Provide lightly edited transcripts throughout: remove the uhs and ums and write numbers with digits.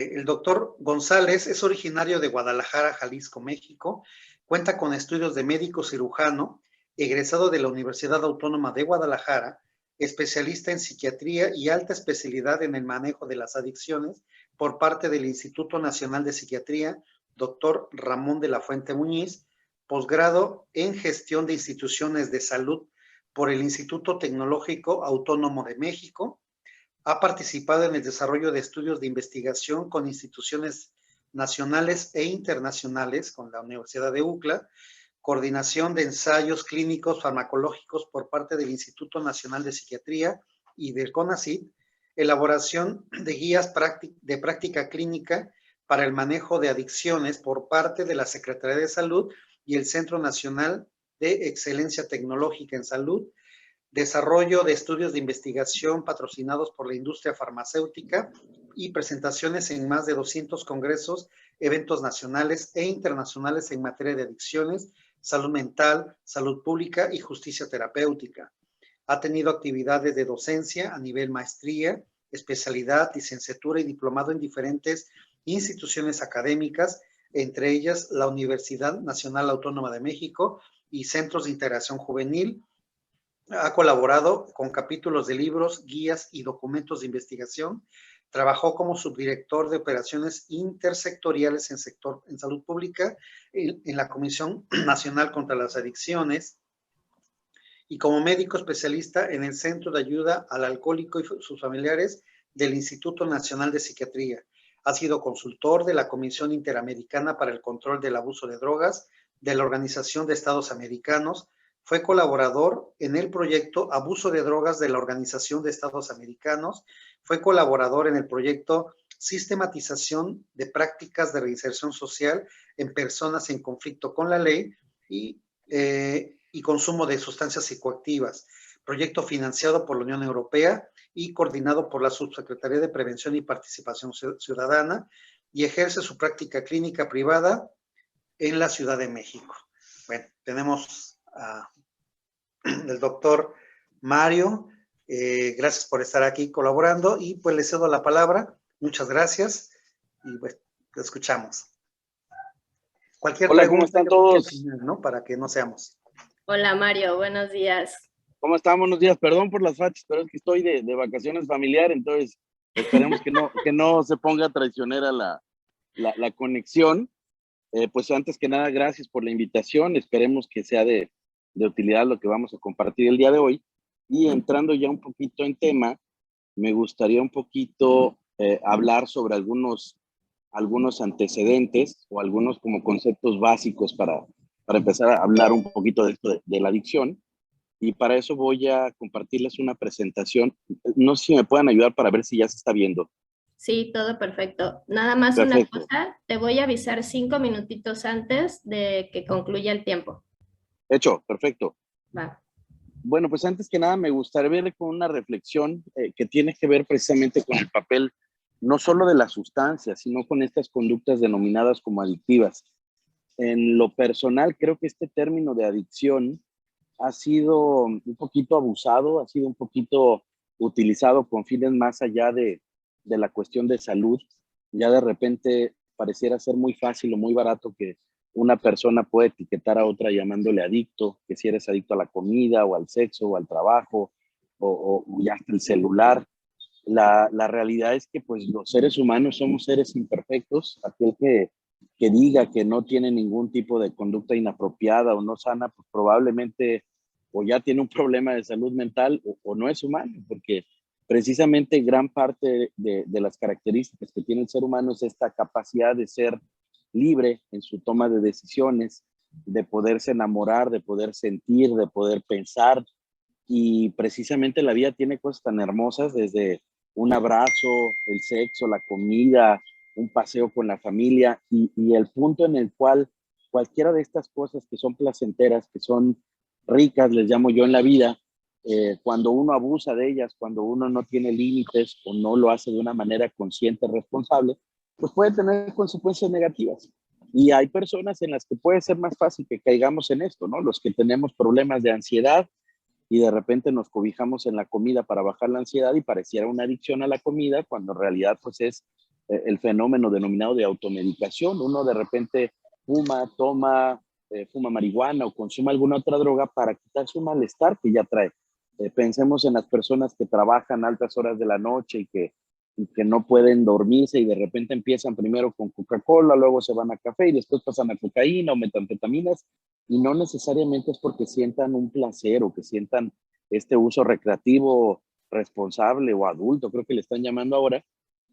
El doctor González es originario de Guadalajara, Jalisco, México. Cuenta con estudios de médico cirujano, egresado de la Universidad Autónoma de Guadalajara, especialista en psiquiatría y alta especialidad en el manejo de las adicciones por parte del Instituto Nacional de Psiquiatría, doctor Ramón de la Fuente Muñiz, posgrado en gestión de instituciones de salud por el Instituto Tecnológico Autónomo de México. Ha participado en el desarrollo de estudios de investigación con instituciones nacionales e internacionales, con la Universidad de UCLA, coordinación de ensayos clínicos farmacológicos por parte del Instituto Nacional de Psiquiatría y del CONACYT, elaboración de guías de práctica clínica para el manejo de adicciones por parte de la Secretaría de Salud y el Centro Nacional de Excelencia Tecnológica en Salud, desarrollo de estudios de investigación patrocinados por la industria farmacéutica y presentaciones en más de 200 congresos, eventos nacionales e internacionales en materia de adicciones, salud mental, salud pública y justicia terapéutica. Ha tenido actividades de docencia a nivel maestría, especialidad, licenciatura y diplomado en diferentes instituciones académicas, entre ellas la Universidad Nacional Autónoma de México y Centros de Integración Juvenil. Ha colaborado con capítulos de libros, guías y documentos de investigación. Trabajó como subdirector de operaciones intersectoriales en salud pública en la Comisión Nacional contra las Adicciones y como médico especialista en el Centro de Ayuda al Alcohólico y sus familiares del Instituto Nacional de Psiquiatría. Ha sido consultor de la Comisión Interamericana para el Control del Abuso de Drogas, de la Organización de Estados Americanos. Fue colaborador en el proyecto Abuso de Drogas de la Organización de Estados Americanos. Fue colaborador en el proyecto Sistematización de Prácticas de Reinserción Social en Personas en Conflicto con la Ley y Consumo de Sustancias Psicoactivas, proyecto financiado por la Unión Europea y coordinado por la Subsecretaría de Prevención y Participación Ciudadana, y ejerce su práctica clínica privada en la Ciudad de México. Bueno, tenemos el doctor Mario, gracias por estar aquí colaborando y pues le cedo la palabra. Muchas gracias y pues te escuchamos. Cualquier Hola, pregunta, ¿cómo están todos? ¿no? Para que no seamos. Hola Mario, buenos días. ¿Cómo están? Buenos días. Perdón por las fachas, pero es que estoy de vacaciones familiar, entonces esperemos que no se ponga traicionera la conexión. Pues antes que nada, gracias por la invitación. Esperemos que sea de utilidad lo que vamos a compartir el día de hoy. Y entrando ya un poquito en tema, me gustaría un poquito hablar sobre algunos antecedentes o algunos como conceptos básicos para empezar a hablar un poquito de esto de la adicción. Y para eso voy a compartirles una presentación. No sé si me pueden ayudar para ver si ya se está viendo. Sí, todo perfecto. Nada más Perfecto. Una cosa, te voy a avisar 5 minutitos antes de que concluya el tiempo. Hecho, perfecto. Va. Bueno, pues antes que nada me gustaría ver con una reflexión que tiene que ver precisamente con el papel no solo de las sustancias, sino con estas conductas denominadas como adictivas. En lo personal, creo que este término de adicción ha sido un poquito abusado, ha sido un poquito utilizado con fines más allá de la cuestión de salud. Ya de repente pareciera ser muy fácil o muy barato que una persona puede etiquetar a otra llamándole adicto, que si eres adicto a la comida o al sexo o al trabajo o ya hasta el celular. La realidad es que pues los seres humanos somos seres imperfectos. Aquel que diga que no tiene ningún tipo de conducta inapropiada o no sana, pues probablemente o ya tiene un problema de salud mental o no es humano, porque precisamente gran parte de las características que tiene el ser humano es esta capacidad de ser libre en su toma de decisiones, de poderse enamorar, de poder sentir, de poder pensar. Y precisamente la vida tiene cosas tan hermosas desde un abrazo, el sexo, la comida, un paseo con la familia y el punto en el cual cualquiera de estas cosas que son placenteras, que son ricas, les llamo yo en la vida, cuando uno abusa de ellas, cuando uno no tiene límites o no lo hace de una manera consciente, responsable, pues puede tener consecuencias negativas. Y hay personas en las que puede ser más fácil que caigamos en esto, ¿no? Los que tenemos problemas de ansiedad y de repente nos cobijamos en la comida para bajar la ansiedad y pareciera una adicción a la comida, cuando en realidad pues es el fenómeno denominado de automedicación. Uno de repente fuma, toma, fuma marihuana o consume alguna otra droga para quitarse un malestar que ya trae. Pensemos en las personas que trabajan altas horas de la noche y que no pueden dormirse y de repente empiezan primero con Coca-Cola, luego se van a café y después pasan a cocaína o metanfetaminas, y no necesariamente es porque sientan un placer o que sientan este uso recreativo responsable o adulto, creo que le están llamando ahora,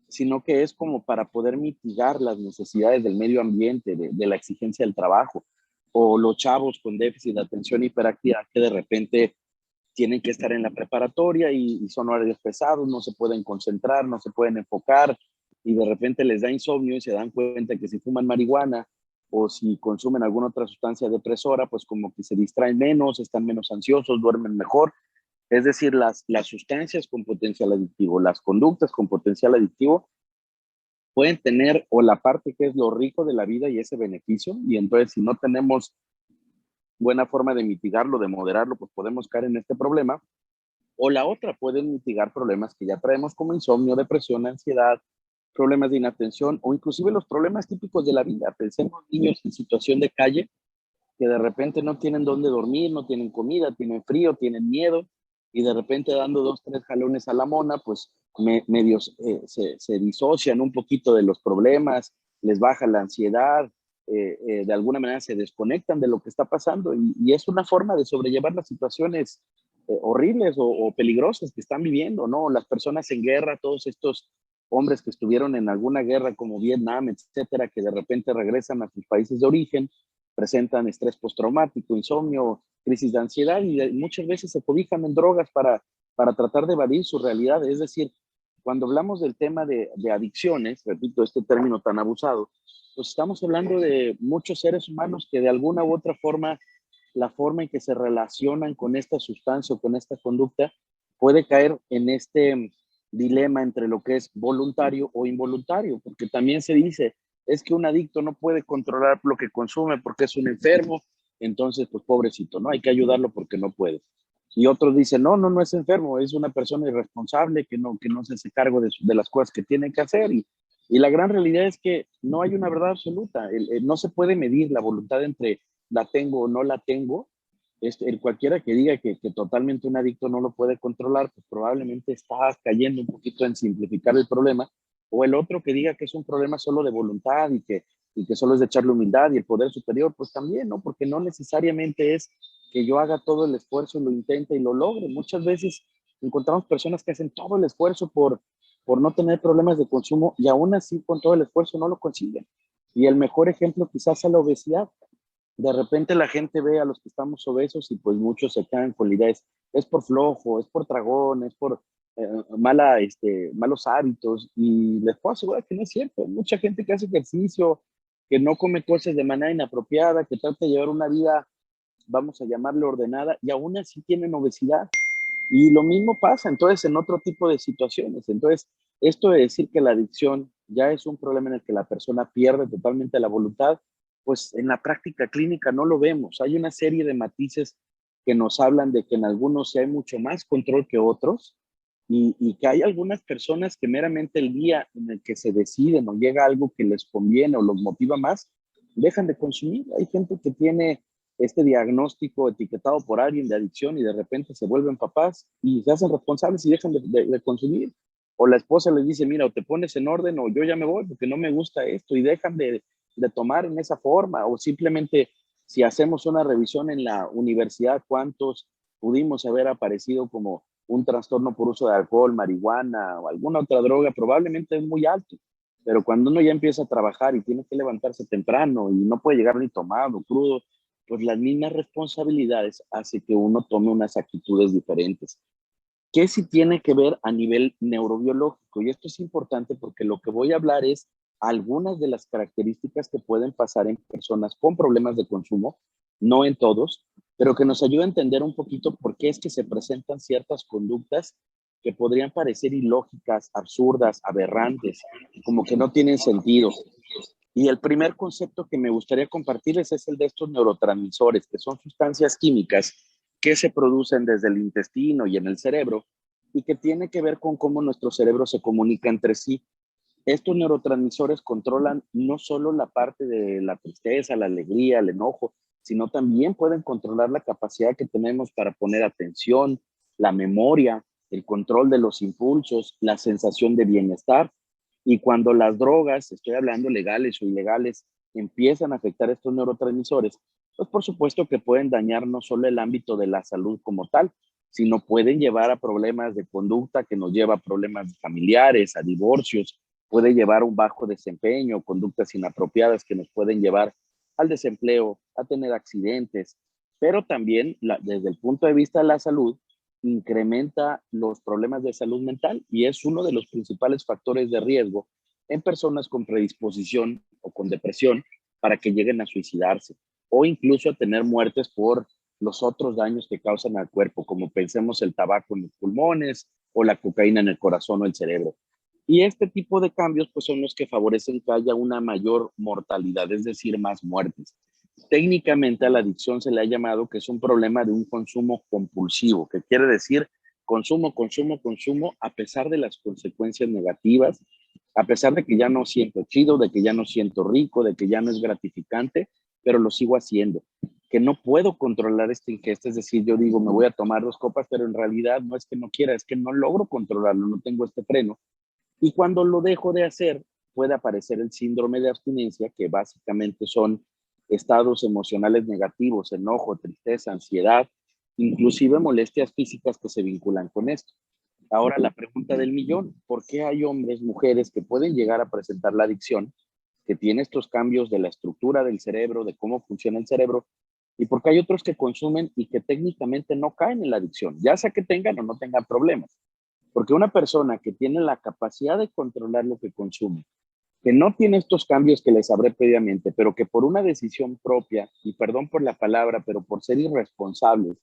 sino que es como para poder mitigar las necesidades del medio ambiente, de la exigencia del trabajo, o los chavos con déficit de atención y hiperactividad que de repente tienen que estar en la preparatoria y son horarios pesados, no se pueden concentrar, no se pueden enfocar, y de repente les da insomnio y se dan cuenta que si fuman marihuana o si consumen alguna otra sustancia depresora, pues como que se distraen menos, están menos ansiosos, duermen mejor. Es decir, las sustancias con potencial adictivo, las conductas con potencial adictivo pueden tener o la parte que es lo rico de la vida y ese beneficio, y entonces si no tenemos buena forma de mitigarlo, de moderarlo, pues podemos caer en este problema. O la otra, pueden mitigar problemas que ya traemos como insomnio, depresión, ansiedad, problemas de inatención o inclusive los problemas típicos de la vida. Pensemos niños en situación de calle que de repente no tienen dónde dormir, no tienen comida, tienen frío, tienen miedo, y de repente dando 2, 3 jalones a la mona, pues medios se disocian un poquito de los problemas, les baja la ansiedad, de alguna manera se desconectan de lo que está pasando, y es una forma de sobrellevar las situaciones horribles o peligrosas que están viviendo, ¿no? Las personas en guerra, todos estos hombres que estuvieron en alguna guerra como Vietnam, etcétera, que de repente regresan a sus países de origen, presentan estrés postraumático, insomnio, crisis de ansiedad, y muchas veces se cobijan en drogas para tratar de evadir su realidad. Es decir, cuando hablamos del tema de adicciones, repito, este término tan abusado, pues estamos hablando de muchos seres humanos que de alguna u otra forma, la forma en que se relacionan con esta sustancia o con esta conducta puede caer en este dilema entre lo que es voluntario o involuntario, porque también se dice, es que un adicto no puede controlar lo que consume porque es un enfermo, entonces pues pobrecito, ¿no? Hay que ayudarlo porque no puede. Y otros dicen, no es enfermo, es una persona irresponsable que no se hace cargo de las cosas que tiene que hacer. Y la gran realidad es que no hay una verdad absoluta. No se puede medir la voluntad entre la tengo o no la tengo. El cualquiera que diga que totalmente un adicto no lo puede controlar, pues probablemente está cayendo un poquito en simplificar el problema. O el otro que diga que es un problema solo de voluntad y que solo es de echarle humildad y el poder superior, pues también, ¿no? Porque no necesariamente es que yo haga todo el esfuerzo, lo intente y lo logre. Muchas veces encontramos personas que hacen todo el esfuerzo por no tener problemas de consumo y aún así con todo el esfuerzo no lo consiguen. Y el mejor ejemplo quizás es la obesidad. De repente la gente ve a los que estamos obesos y pues muchos se caen con la idea, es por flojo, es por tragón, es por malos hábitos, y les puedo asegurar que no es cierto. Hay mucha gente que hace ejercicio, que no come cosas de manera inapropiada, que trata de llevar una vida, vamos a llamarle ordenada, y aún así tienen obesidad. Y lo mismo pasa entonces en otro tipo de situaciones. Entonces, esto de decir que la adicción ya es un problema en el que la persona pierde totalmente la voluntad, pues en la práctica clínica no lo vemos. Hay una serie de matices que nos hablan de que en algunos sí hay mucho más control que otros, y que hay algunas personas que meramente el día en el que se deciden o llega algo que les conviene o los motiva más, dejan de consumir. Hay gente que tiene este diagnóstico etiquetado por alguien de adicción y de repente se vuelven papás y se hacen responsables y dejan de consumir. O la esposa les dice, mira, o te pones en orden o yo ya me voy porque no me gusta esto, y dejan de tomar en esa forma. O simplemente, si hacemos una revisión en la universidad, ¿cuántos pudimos haber aparecido como un trastorno por uso de alcohol, marihuana o alguna otra droga? Probablemente es muy alto. Pero cuando uno ya empieza a trabajar y tiene que levantarse temprano y no puede llegar ni tomado, crudo, pues las mismas responsabilidades hace que uno tome unas actitudes diferentes. ¿Qué sí tiene que ver a nivel neurobiológico? Y esto es importante porque lo que voy a hablar es algunas de las características que pueden pasar en personas con problemas de consumo, no en todos, pero que nos ayuda a entender un poquito por qué es que se presentan ciertas conductas que podrían parecer ilógicas, absurdas, aberrantes, como que no tienen sentido. Y el primer concepto que me gustaría compartirles es el de estos neurotransmisores, que son sustancias químicas que se producen desde el intestino y en el cerebro, y que tiene que ver con cómo nuestro cerebro se comunica entre sí. Estos neurotransmisores controlan no solo la parte de la tristeza, la alegría, el enojo, sino también pueden controlar la capacidad que tenemos para poner atención, la memoria, el control de los impulsos, la sensación de bienestar. Y cuando las drogas, estoy hablando legales o ilegales, empiezan a afectar estos neurotransmisores, pues por supuesto que pueden dañar no solo el ámbito de la salud como tal, sino pueden llevar a problemas de conducta que nos lleva a problemas familiares, a divorcios, puede llevar a un bajo desempeño, conductas inapropiadas que nos pueden llevar al desempleo, a tener accidentes, pero también desde el punto de vista de la salud, incrementa los problemas de salud mental y es uno de los principales factores de riesgo en personas con predisposición o con depresión para que lleguen a suicidarse o incluso a tener muertes por los otros daños que causan al cuerpo, como pensemos el tabaco en los pulmones o la cocaína en el corazón o el cerebro. Y este tipo de cambios pues son los que favorecen que haya una mayor mortalidad, es decir, más muertes. Técnicamente a la adicción se le ha llamado que es un problema de un consumo compulsivo, que quiere decir consumo, consumo, consumo, a pesar de las consecuencias negativas, a pesar de que ya no siento chido, de que ya no siento rico, de que ya no es gratificante, pero lo sigo haciendo. Que no puedo controlar esta ingesta, es decir, yo digo, me voy a tomar 2 copas, pero en realidad no es que no quiera, es que no logro controlarlo, no tengo este freno. Y cuando lo dejo de hacer, puede aparecer el síndrome de abstinencia, que básicamente son estados emocionales negativos, enojo, tristeza, ansiedad, inclusive molestias físicas que se vinculan con esto. Ahora la pregunta del millón, ¿por qué hay hombres, mujeres que pueden llegar a presentar la adicción, que tiene estos cambios de la estructura del cerebro, de cómo funciona el cerebro, y por qué hay otros que consumen y que técnicamente no caen en la adicción, ya sea que tengan o no tengan problemas? Porque una persona que tiene la capacidad de controlar lo que consume, que no tiene estos cambios que les hablé previamente, pero que por una decisión propia, y perdón por la palabra, pero por ser irresponsables,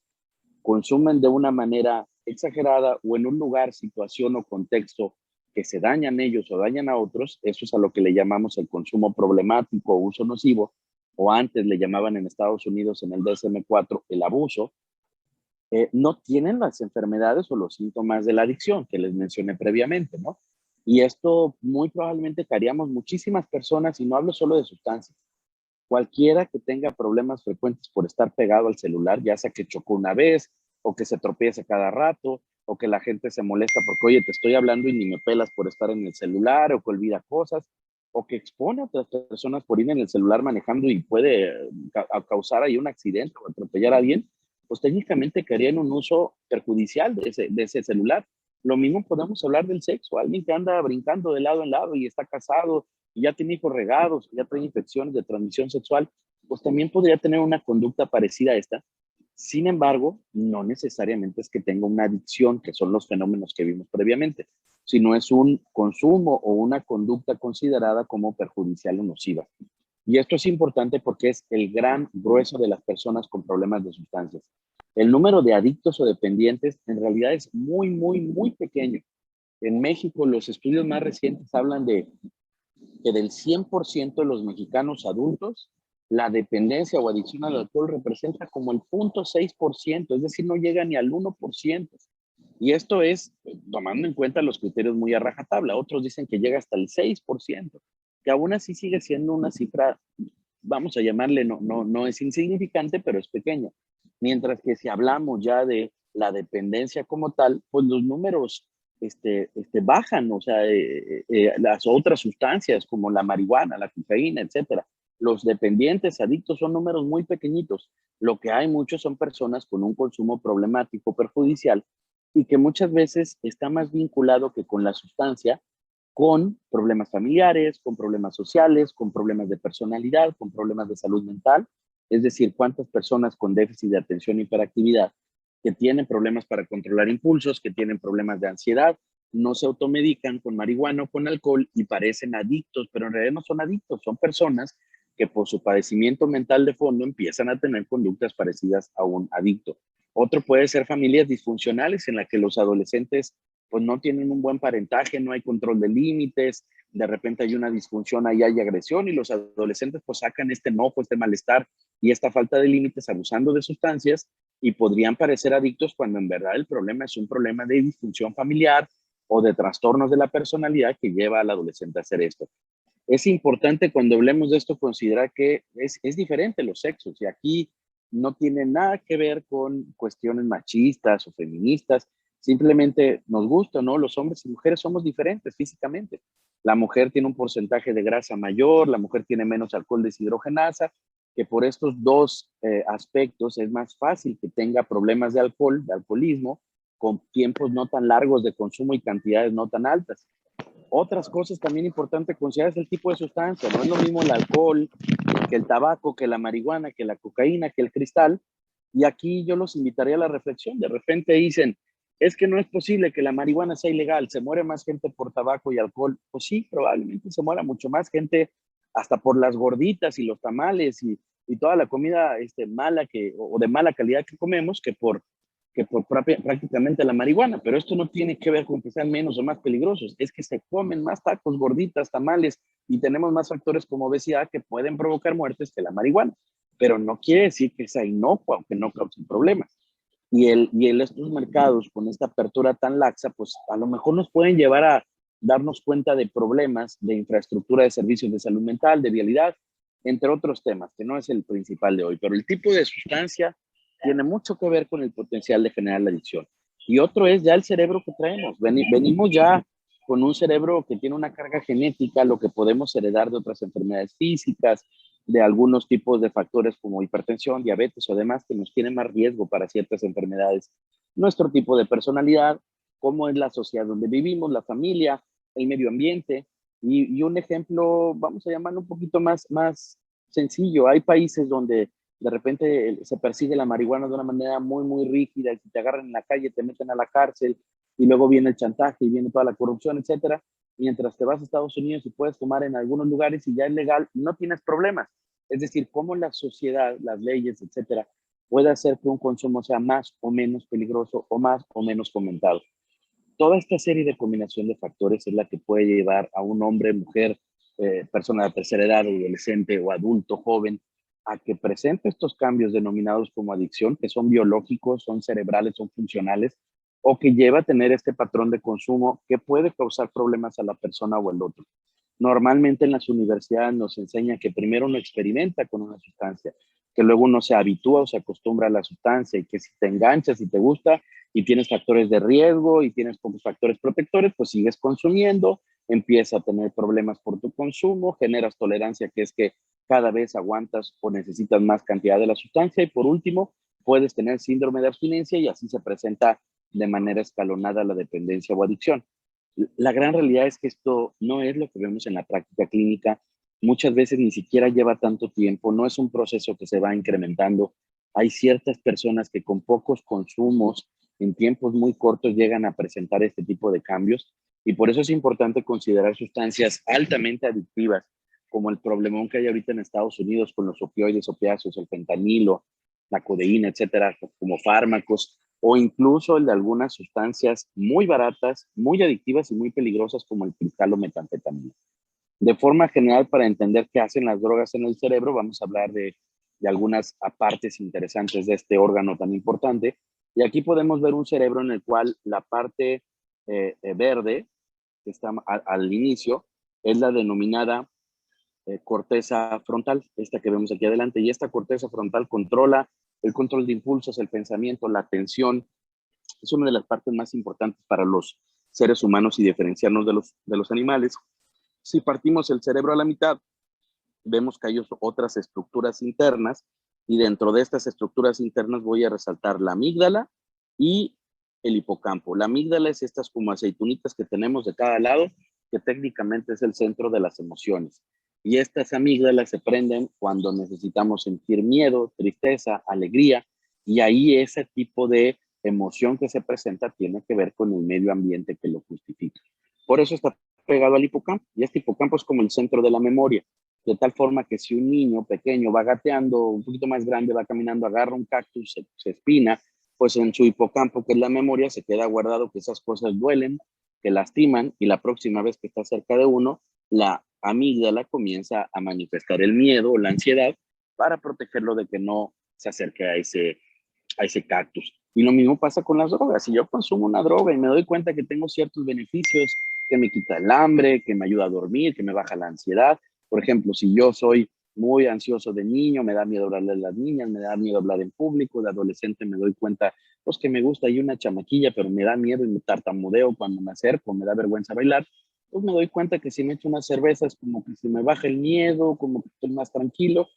consumen de una manera exagerada o en un lugar, situación o contexto que se dañan ellos o dañan a otros, eso es a lo que le llamamos el consumo problemático o uso nocivo, o antes le llamaban en Estados Unidos en el DSM-4 el abuso. No tienen las enfermedades o los síntomas de la adicción que les mencioné previamente, ¿no? Y esto muy probablemente que haríamos muchísimas personas, y no hablo solo de sustancias, cualquiera que tenga problemas frecuentes por estar pegado al celular, ya sea que chocó una vez o que se tropiece cada rato o que la gente se molesta porque, oye, te estoy hablando y ni me pelas por estar en el celular o que olvida cosas o que expone a otras personas por ir en el celular manejando y puede causar ahí un accidente o atropellar a alguien, pues técnicamente quedarían un uso perjudicial de ese celular. Lo mismo podemos hablar del sexo, alguien que anda brincando de lado en lado y está casado y ya tiene hijos regados, ya trae infecciones de transmisión sexual, pues también podría tener una conducta parecida a esta. Sin embargo, no necesariamente es que tenga una adicción, que son los fenómenos que vimos previamente, sino es un consumo o una conducta considerada como perjudicial o nociva. Y esto es importante porque es el gran grueso de las personas con problemas de sustancias. El número de adictos o dependientes en realidad es muy, muy, muy pequeño. En México, los estudios más recientes hablan de que del 100% de los mexicanos adultos, la dependencia o adicción al alcohol representa como el 0.6%, es decir, no llega ni al 1%. Y esto es tomando en cuenta los criterios muy a rajatabla. Otros dicen que llega hasta el 6%, que aún así sigue siendo una cifra, vamos a llamarle, no es insignificante, pero es pequeña. Mientras que si hablamos ya de la dependencia como tal, pues los números bajan, o sea, las otras sustancias como la marihuana, la cocaína, etcétera. Los dependientes, adictos, son números muy pequeñitos. Lo que hay muchos son personas con un consumo problemático, perjudicial, y que muchas veces está más vinculado que con la sustancia, con problemas familiares, con problemas sociales, con problemas de personalidad, con problemas de salud mental. Es decir, cuántas personas con déficit de atención e hiperactividad que tienen problemas para controlar impulsos, que tienen problemas de ansiedad, no se automedican con marihuana o con alcohol y parecen adictos, pero en realidad no son adictos, son personas que por su padecimiento mental de fondo empiezan a tener conductas parecidas a un adicto. Otro puede ser familias disfuncionales en las que los adolescentes pues no tienen un buen parentaje, no hay control de límites, de repente hay una disfunción, ahí hay agresión y los adolescentes pues sacan este enojo, este malestar y esta falta de límites abusando de sustancias y podrían parecer adictos cuando en verdad el problema es un problema de disfunción familiar, o de trastornos de la personalidad que lleva al adolescente a hacer esto. Es importante cuando hablemos de esto considerar que es diferente los sexos y aquí no tiene nada que ver con cuestiones machistas o feministas, simplemente nos gusta, ¿no? Los hombres y mujeres somos diferentes físicamente. La mujer tiene un porcentaje de grasa mayor, la mujer tiene menos alcohol deshidrogenasa, que por estos dos aspectos es más fácil que tenga problemas de alcohol, de alcoholismo, con tiempos no tan largos de consumo y cantidades no tan altas. Otras cosas también importantes considerar es el tipo de sustancia. No es lo mismo el alcohol que el tabaco, que la marihuana, que la cocaína, que el cristal. Y aquí yo los invitaría a la reflexión. De repente dicen, es que no es posible que la marihuana sea ilegal, se muere más gente por tabaco y alcohol. Pues sí, probablemente se muera mucho más gente hasta por las gorditas y los tamales y toda la comida mala o de mala calidad que comemos que por prácticamente la marihuana, pero esto no tiene que ver con que sean menos o más peligrosos, es que se comen más tacos, gorditas, tamales y tenemos más factores como obesidad que pueden provocar muertes que la marihuana, pero no quiere decir que sea inocua o que no causen problemas. Estos mercados con esta apertura tan laxa, pues a lo mejor nos pueden llevar a darnos cuenta de problemas de infraestructura de servicios de salud mental, de vialidad, entre otros temas, que no es el principal de hoy, pero el tipo de sustancia tiene mucho que ver con el potencial de generar la adicción. Y otro es ya el cerebro que traemos. Venimos ya con un cerebro que tiene una carga genética, lo que podemos heredar de otras enfermedades físicas, de algunos tipos de factores como hipertensión, diabetes o demás que nos tienen más riesgo para ciertas enfermedades. Nuestro tipo de personalidad, cómo es la sociedad donde vivimos, la familia, el medio ambiente. Y un ejemplo, vamos a llamarlo un poquito más sencillo. Hay países donde de repente se persigue la marihuana de una manera muy rígida, y si te agarran en la calle te meten a la cárcel, y luego viene el chantaje y viene toda la corrupción, etcétera. Mientras te vas a Estados Unidos y puedes tomar en algunos lugares y ya es legal, no tienes problemas. Es decir, cómo la sociedad, las leyes, etcétera, puede hacer que un consumo sea más o menos peligroso o más o menos fomentado. Toda esta serie de combinación de factores es la que puede llevar a un hombre, mujer, persona de tercera edad, adolescente o adulto, joven, a que presente estos cambios denominados como adicción, que son biológicos, son cerebrales, son funcionales, o que lleva a tener este patrón de consumo que puede causar problemas a la persona o al otro. Normalmente en las universidades nos enseñan que primero uno experimenta con una sustancia, que luego uno se habitúa o se acostumbra a la sustancia y que si te enganchas y te gusta y tienes factores de riesgo y tienes pocos factores protectores, pues sigues consumiendo, empieza a tener problemas por tu consumo, generas tolerancia, que es que cada vez aguantas o necesitas más cantidad de la sustancia y por último puedes tener síndrome de abstinencia y así se presenta de manera escalonada la dependencia o adicción. La gran realidad es que esto no es lo que vemos en la práctica clínica. Muchas veces ni siquiera lleva tanto tiempo, no es un proceso que se va incrementando. Hay ciertas personas que con pocos consumos en tiempos muy cortos llegan a presentar este tipo de cambios y por eso es importante considerar sustancias altamente adictivas como el problemón que hay ahorita en Estados Unidos con los opioides, opiáceos, el fentanilo, la codeína, etcétera, como fármacos, o incluso el de algunas sustancias muy baratas, muy adictivas y muy peligrosas como el cristal o metanfetamina. De forma general, para entender qué hacen las drogas en el cerebro, vamos a hablar de algunas partes interesantes de este órgano tan importante. Y aquí podemos ver un cerebro en el cual la parte verde, que está al inicio, es la denominada corteza frontal, esta que vemos aquí adelante, y esta corteza frontal controla el control de impulsos, el pensamiento, la atención. Es una de las partes más importantes para los seres humanos y diferenciarnos de los animales. Si partimos el cerebro a la mitad, vemos que hay otras estructuras internas y dentro de estas estructuras internas voy a resaltar la amígdala y el hipocampo. La amígdala es estas como aceitunitas que tenemos de cada lado, que técnicamente es el centro de las emociones. Y estas amígdalas se prenden cuando necesitamos sentir miedo, tristeza, alegría, y ahí ese tipo de emoción que se presenta tiene que ver con el medio ambiente que lo justifica. Por eso está pegado al hipocampo, y este hipocampo es como el centro de la memoria, de tal forma que si un niño pequeño va gateando, un poquito más grande, va caminando, agarra un cactus, se espina, pues en su hipocampo, que es la memoria, se queda guardado que esas cosas duelen, que lastiman, y la próxima vez que está cerca de uno, la amígdala comienza a manifestar el miedo o la ansiedad para protegerlo de que no se acerque a ese cactus. Y lo mismo pasa con las drogas. Si yo consumo una droga y me doy cuenta que tengo ciertos beneficios, que me quita el hambre, que me ayuda a dormir, que me baja la ansiedad. Por ejemplo, si yo soy muy ansioso de niño, me da miedo hablarle a las niñas, me da miedo hablar en público, de adolescente me doy cuenta, pues que me gusta y una chamaquilla, pero me da miedo y me tartamudeo cuando me acerco, me da vergüenza bailar, pues me doy cuenta que si me echo unas cervezas, como que se me baja el miedo, como que estoy más tranquilo,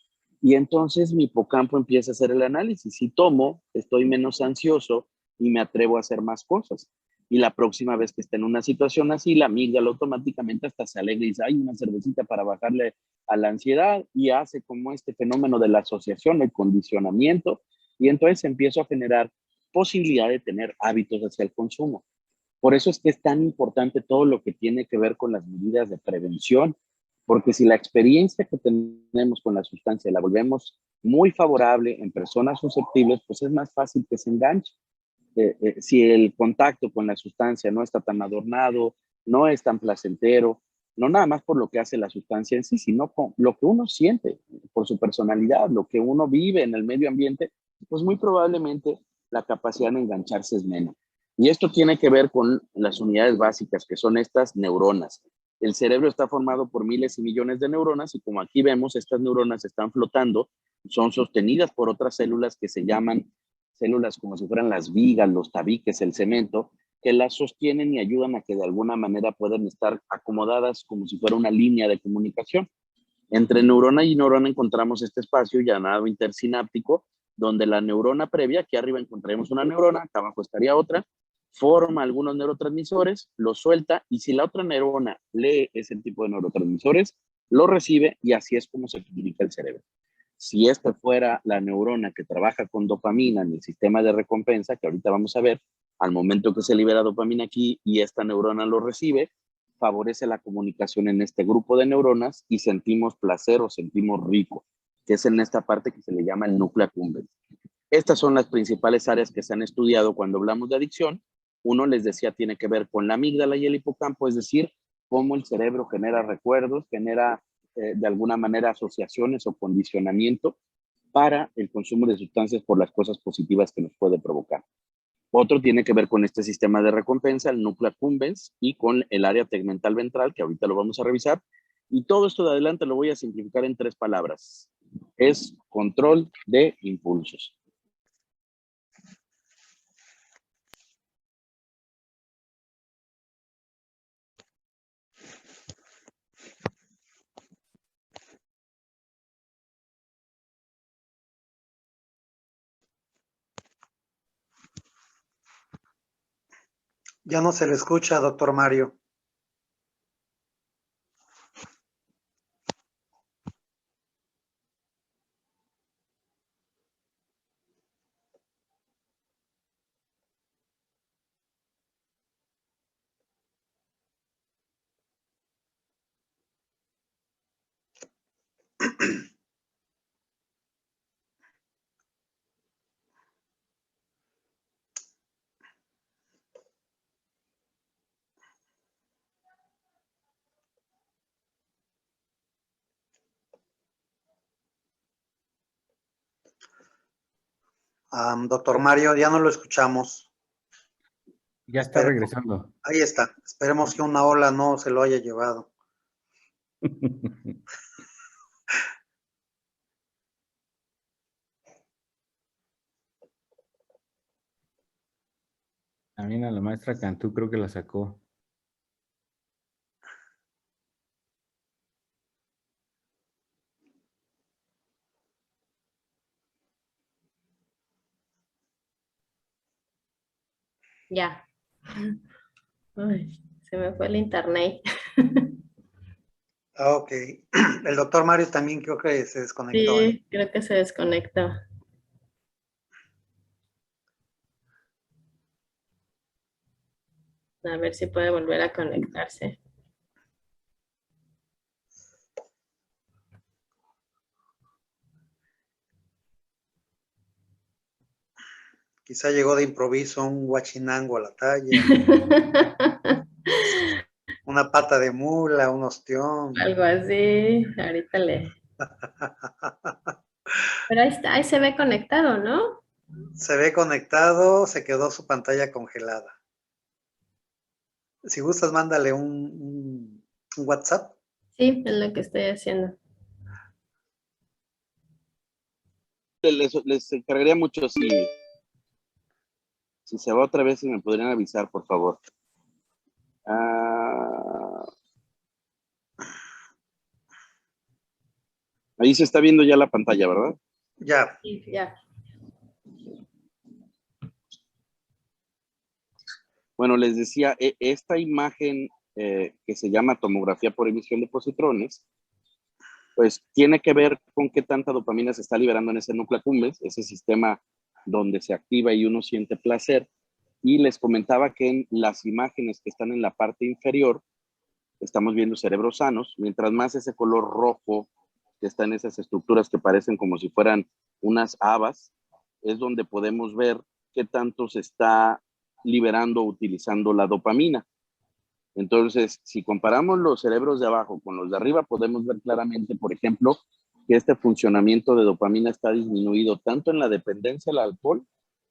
y entonces mi hipocampo empieza a hacer el análisis. Si tomo, estoy menos ansioso y me atrevo a hacer más cosas. Y la próxima vez que esté en una situación así, la amígdala automáticamente hasta se alegra y dice, hay una cervecita para bajarle a la ansiedad, y hace como este fenómeno de la asociación, el condicionamiento, y entonces empiezo a generar posibilidad de tener hábitos hacia el consumo. Por eso es que es tan importante todo lo que tiene que ver con las medidas de prevención, porque si la experiencia que tenemos con la sustancia la volvemos muy favorable en personas susceptibles, pues es más fácil que se enganche. Si el contacto con la sustancia no está tan adornado, no es tan placentero, no nada más por lo que hace la sustancia en sí, sino con lo que uno siente, por su personalidad, lo que uno vive en el medio ambiente, pues muy probablemente la capacidad de engancharse es menos. Y esto tiene que ver con las unidades básicas, que son estas neuronas. El cerebro está formado por miles y millones de neuronas, y como aquí vemos, estas neuronas están flotando, son sostenidas por otras células que se llaman células como si fueran las vigas, los tabiques, el cemento, que las sostienen y ayudan a que de alguna manera puedan estar acomodadas como si fuera una línea de comunicación. Entre neurona y neurona encontramos este espacio llamado intersináptico, donde la neurona previa, aquí arriba encontraremos una neurona, acá abajo estaría otra, forma algunos neurotransmisores, los suelta, y si la otra neurona lee ese tipo de neurotransmisores, lo recibe, y así es como se comunica el cerebro. Si esta fuera la neurona que trabaja con dopamina en el sistema de recompensa, que ahorita vamos a ver, al momento que se libera dopamina aquí y esta neurona lo recibe, favorece la comunicación en este grupo de neuronas y sentimos placer o sentimos rico, que es en esta parte que se le llama el núcleo accumbens. Estas son las principales áreas que se han estudiado cuando hablamos de adicción. Uno, les decía, tiene que ver con la amígdala y el hipocampo, es decir, cómo el cerebro genera recuerdos, genera de alguna manera asociaciones o condicionamiento para el consumo de sustancias por las cosas positivas que nos puede provocar. Otro tiene que ver con este sistema de recompensa, el núcleo accumbens, y con el área tegmental ventral, que ahorita lo vamos a revisar. Y todo esto de adelante lo voy a simplificar en 3 palabras. Es control de impulsos. Ya no se le escucha, doctor Mario. Doctor Mario, ya no lo escuchamos. Ya está regresando. Ahí está. Esperemos que una ola no se lo haya llevado. También a la maestra Cantú creo que la sacó. Ya. Ay, se me fue el internet. Ok. El doctor Mario también creo que se desconectó. Sí, creo que se desconectó. A ver si puede volver a conectarse. Quizá llegó de improviso un guachinango a la talla, una pata de mula, un ostión. Algo así. Ahorita le. Pero ahí está, ahí se ve conectado, ¿no? Se ve conectado, se quedó su pantalla congelada. Si gustas, mándale un WhatsApp. Sí, es lo que estoy haciendo. Les encargaría mucho si se va otra vez, si me podrían avisar, por favor. Ahí se está viendo ya la pantalla, ¿verdad? Ya. Sí, ya. Bueno, les decía, esta imagen que se llama tomografía por emisión de positrones, pues tiene que ver con qué tanta dopamina se está liberando en ese núcleo accumbens, ese sistema donde se activa y uno siente placer. Y les comentaba que en las imágenes que están en la parte inferior, estamos viendo cerebros sanos, mientras más ese color rojo que está en esas estructuras que parecen como si fueran unas habas, es donde podemos ver qué tanto se está liberando o utilizando la dopamina. Entonces, si comparamos los cerebros de abajo con los de arriba, podemos ver claramente, por ejemplo, que este funcionamiento de dopamina está disminuido tanto en la dependencia al alcohol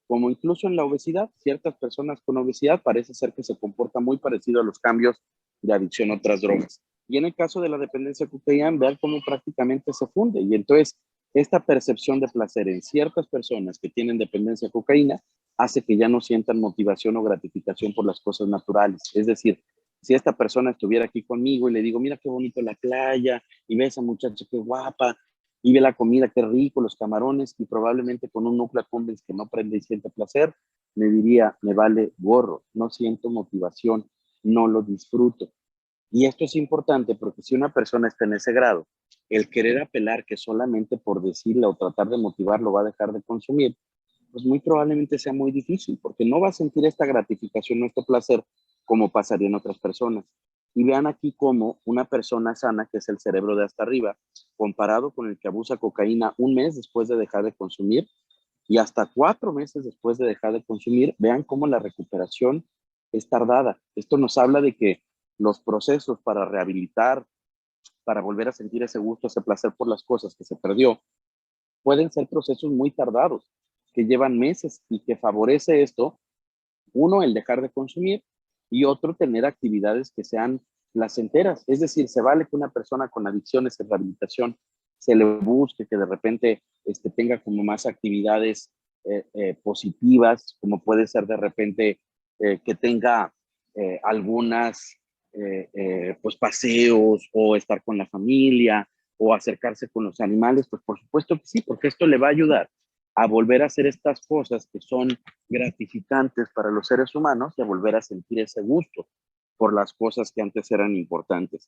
como incluso en la obesidad. Ciertas personas con obesidad parece ser que se comporta muy parecido a los cambios de adicción a otras drogas. Y en el caso de la dependencia a cocaína, ver cómo prácticamente se funde. Y entonces, esta percepción de placer en ciertas personas que tienen dependencia a cocaína hace que ya no sientan motivación o gratificación por las cosas naturales. Es decir, si esta persona estuviera aquí conmigo y le digo, mira qué bonito la playa, y ve a esa muchacha qué guapa, y ve la comida qué rico, los camarones, y probablemente con un núcleo accumbens que no prende y siente placer, me diría, me vale gorro, no siento motivación, no lo disfruto. Y esto es importante porque si una persona está en ese grado, el querer apelar que solamente por decirle o tratar de motivarlo va a dejar de consumir, pues muy probablemente sea muy difícil, porque no va a sentir esta gratificación, este placer, como pasaría en otras personas. Y vean aquí cómo una persona sana, que es el cerebro de hasta arriba, comparado con el que abusa cocaína un mes después de dejar de consumir y hasta 4 meses después de dejar de consumir, vean cómo la recuperación es tardada. Esto nos habla de que los procesos para rehabilitar, para volver a sentir ese gusto, ese placer por las cosas que se perdió, pueden ser procesos muy tardados, que llevan meses y que favorece esto, uno, el dejar de consumir y otro, tener actividades que sean placenteras. Es decir, se vale que una persona con adicciones en rehabilitación se le busque, que de repente tenga como más actividades positivas, como puede ser de repente que tenga algunas pues paseos o estar con la familia o acercarse con los animales, pues por supuesto que sí, porque esto le va a ayudar a volver a hacer estas cosas que son gratificantes para los seres humanos y a volver a sentir ese gusto por las cosas que antes eran importantes.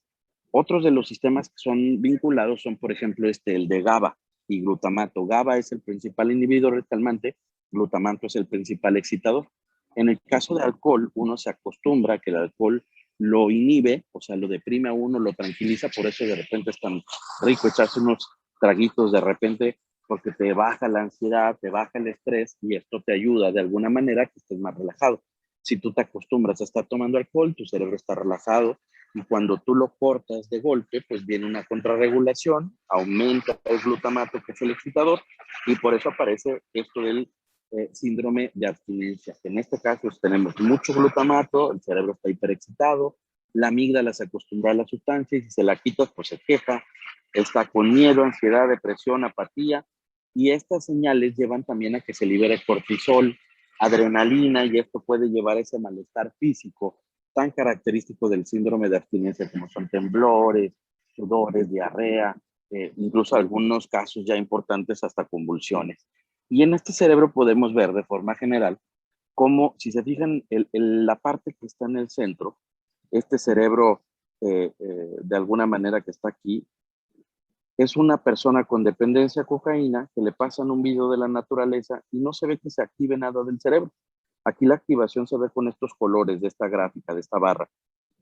Otros de los sistemas que son vinculados son, por ejemplo, el de GABA y glutamato. GABA es el principal inhibidor del calmante, glutamato es el principal excitador. En el caso de alcohol, uno se acostumbra a que el alcohol lo inhibe, o sea, lo deprime a uno, lo tranquiliza, por eso de repente es tan rico echarse unos traguitos de repente, porque te baja la ansiedad, te baja el estrés y esto te ayuda de alguna manera a que estés más relajado. Si tú te acostumbras a estar tomando alcohol, tu cerebro está relajado y cuando tú lo cortas de golpe, pues viene una contrarregulación, aumenta el glutamato, que es el excitador, y por eso aparece esto del síndrome de abstinencia. En este caso tenemos mucho glutamato, el cerebro está hiperexcitado, la amígdala se acostumbra a la sustancia y si se la quitas, pues se queja, está con miedo, ansiedad, depresión, apatía, y estas señales llevan también a que se libere cortisol, adrenalina, y esto puede llevar a ese malestar físico tan característico del síndrome de abstinencia, como son temblores, sudores, diarrea, incluso algunos casos ya importantes hasta convulsiones. Y en este cerebro podemos ver de forma general cómo, si se fijan, la parte que está en el centro, este cerebro de alguna manera que está aquí, es una persona con dependencia a cocaína que le pasan un video de la naturaleza y no se ve que se active nada del cerebro. Aquí la activación se ve con estos colores de esta gráfica, de esta barra.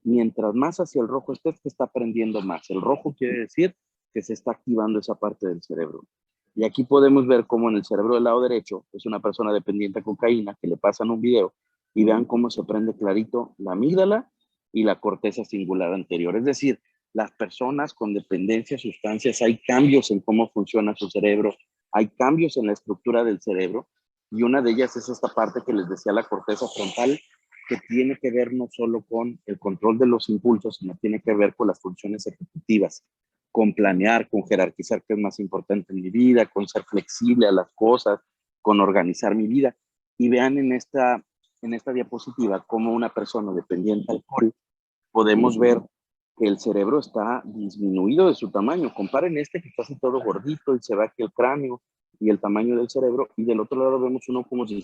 Mientras más hacia el rojo esté, que está prendiendo más. El rojo quiere decir que se está activando esa parte del cerebro. Y aquí podemos ver cómo en el cerebro del lado derecho es una persona dependiente a cocaína que le pasan un video y vean cómo se prende clarito la amígdala y la corteza cingulada anterior. Es decir, las personas con dependencia a sustancias, hay cambios en cómo funciona su cerebro, hay cambios en la estructura del cerebro Y una de ellas es esta parte que les decía, la corteza frontal, que tiene que ver no solo con el control de los impulsos, sino tiene que ver con las funciones ejecutivas, con planear, con jerarquizar qué es más importante en mi vida, con ser flexible a las cosas, con organizar mi vida. Y vean en esta diapositiva cómo una persona dependiente al alcohol, podemos ver que el cerebro está disminuido de su tamaño. Comparen este que está así todo gordito y se ve aquí el cráneo y el tamaño del cerebro, y del otro lado vemos uno como si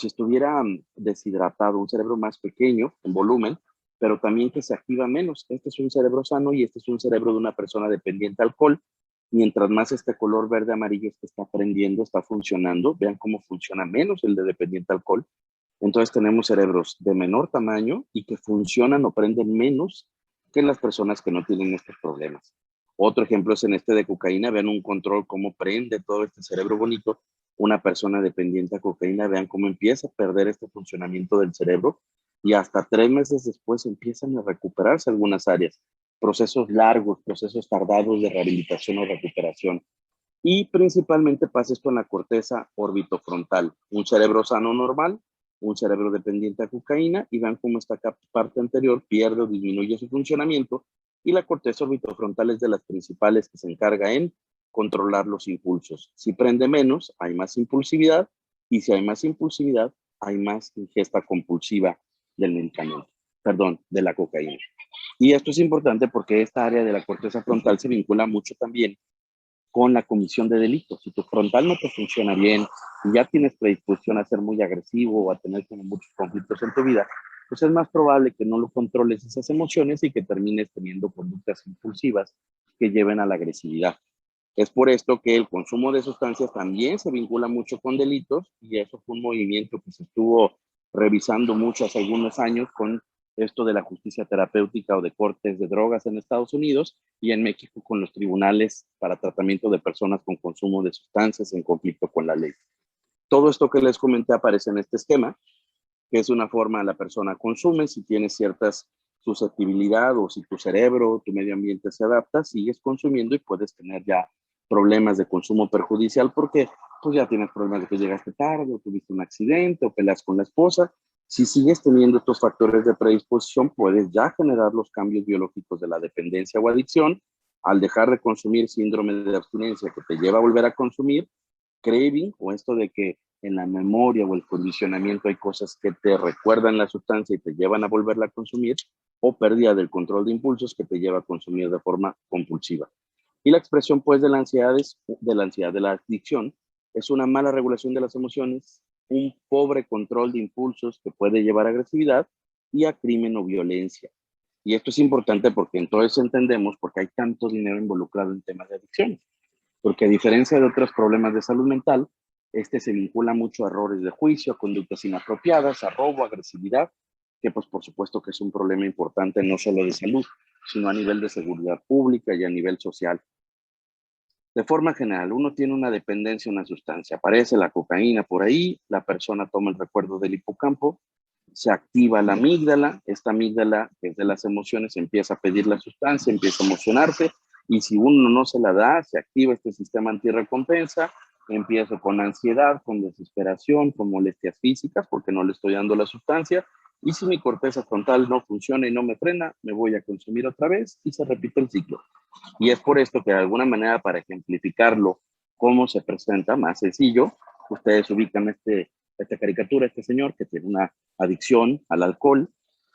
estuviera deshidratado, un cerebro más pequeño en volumen, pero también que se activa menos. Este es un cerebro sano y este es un cerebro de una persona dependiente al alcohol. Mientras más este color verde amarillo está prendiendo, está funcionando, vean cómo funciona menos el de dependiente al alcohol. Entonces tenemos cerebros de menor tamaño y que funcionan o prenden menos que las personas que no tienen estos problemas. Otro ejemplo es en este de cocaína. Vean un control, cómo prende todo este cerebro bonito. Una persona dependiente a cocaína, vean cómo empieza a perder este funcionamiento del cerebro y hasta 3 meses después empiezan a recuperarse algunas áreas. Procesos largos, procesos tardados de rehabilitación o recuperación. Y principalmente pasa esto en la corteza orbitofrontal. Un cerebro sano normal, un cerebro dependiente a cocaína, y vean cómo esta parte anterior pierde o disminuye su funcionamiento, y la corteza orbitofrontal es de las principales que se encarga en controlar los impulsos. Si prende menos, hay más impulsividad, y si hay más impulsividad, hay más ingesta compulsiva del medicamento, perdón, de la cocaína. Y esto es importante porque esta área de la corteza frontal se vincula mucho también con la comisión de delitos. Si tu frontal no te funciona bien y ya tienes predisposición a ser muy agresivo o a tener como muchos conflictos en tu vida, pues es más probable que no lo controles esas emociones y que termines teniendo conductas impulsivas que lleven a la agresividad. Es por esto que el consumo de sustancias también se vincula mucho con delitos, y eso fue un movimiento que se estuvo revisando mucho hace algunos años con esto de la justicia terapéutica o de cortes de drogas en Estados Unidos, y en México con los tribunales para tratamiento de personas con consumo de sustancias en conflicto con la ley. Todo esto que les comenté aparece en este esquema, que es una forma la persona consume, si tienes ciertas susceptibilidad o si tu cerebro, tu medio ambiente se adapta, sigues consumiendo y puedes tener ya problemas de consumo perjudicial porque pues ya tienes problemas de que llegaste tarde o tuviste un accidente o peleas con la esposa. Si sigues teniendo estos factores de predisposición, puedes ya generar los cambios biológicos de la dependencia o adicción. Al dejar de consumir, síndrome de abstinencia que te lleva a volver a consumir, craving, o esto de que en la memoria o el condicionamiento hay cosas que te recuerdan la sustancia y te llevan a volverla a consumir, o pérdida del control de impulsos que te lleva a consumir de forma compulsiva. Y la expresión pues de la ansiedad, de la adicción, es una mala regulación de las emociones, un pobre control de impulsos que puede llevar a agresividad y a crimen o violencia. Y esto es importante porque entonces entendemos por qué hay tanto dinero involucrado en temas de adicciones. Porque a diferencia de otros problemas de salud mental, este se vincula mucho a errores de juicio, a conductas inapropiadas, a robo, agresividad, que pues por supuesto que es un problema importante no solo de salud, sino a nivel de seguridad pública y a nivel social. De forma general, uno tiene una dependencia a una sustancia, aparece la cocaína por ahí, la persona toma el recuerdo del hipocampo, se activa la amígdala, esta amígdala, que es de las emociones, empieza a pedir la sustancia, empieza a emocionarse, y si uno no se la da, se activa este sistema antirrecompensa, empiezo con ansiedad, con desesperación, con molestias físicas, porque no le estoy dando la sustancia, y si mi corteza frontal no funciona y no me frena, me voy a consumir otra vez, y se repite el ciclo. Y es por esto que de alguna manera, para ejemplificarlo, cómo se presenta, más sencillo, ustedes ubican esta caricatura, este señor que tiene una adicción al alcohol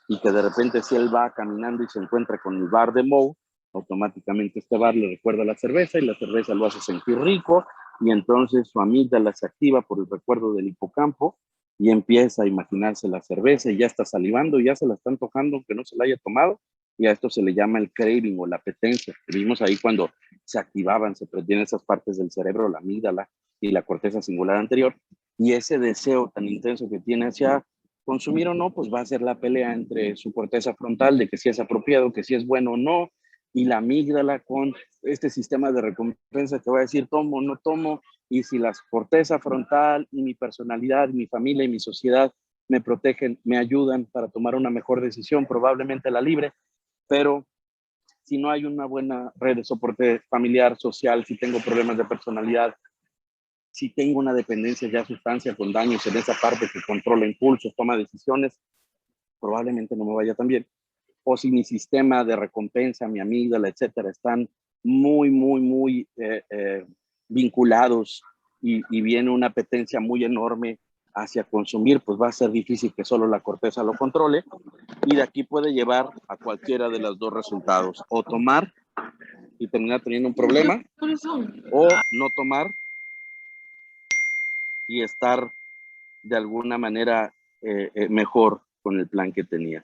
y que de repente si él va caminando y se encuentra con el bar de Moe, automáticamente este bar le recuerda la cerveza y la cerveza lo hace sentir rico, y entonces su amígdala se activa por el recuerdo del hipocampo y empieza a imaginarse la cerveza y ya está salivando, ya se la está antojando aunque no se la haya tomado, y a esto se le llama el craving o la apetencia. Vimos ahí cuando se activaban, se prendían esas partes del cerebro, la amígdala y la corteza singular anterior, y ese deseo tan intenso que tiene hacia consumir o no, pues va a ser la pelea entre su corteza frontal de que si es apropiado, que si es bueno o no, y la amígdala con este sistema de recompensa que va a decir tomo o no tomo, y si la corteza frontal y mi personalidad, mi familia y mi sociedad me protegen, me ayudan para tomar una mejor decisión, probablemente la libre, pero si no hay una buena red de soporte familiar, social, si tengo problemas de personalidad, Si tengo una dependencia ya a sustancia con daños en esa parte que controla impulsos, toma decisiones, probablemente no me vaya tan bien. O si mi sistema de recompensa, mi amígdala, etcétera, están muy vinculados y viene una apetencia muy enorme hacia consumir, pues va a ser difícil que solo la corteza lo controle, y de aquí puede llevar a cualquiera de los dos resultados: o tomar y terminar teniendo un problema, o no tomar y estar de alguna manera mejor con el plan que tenía.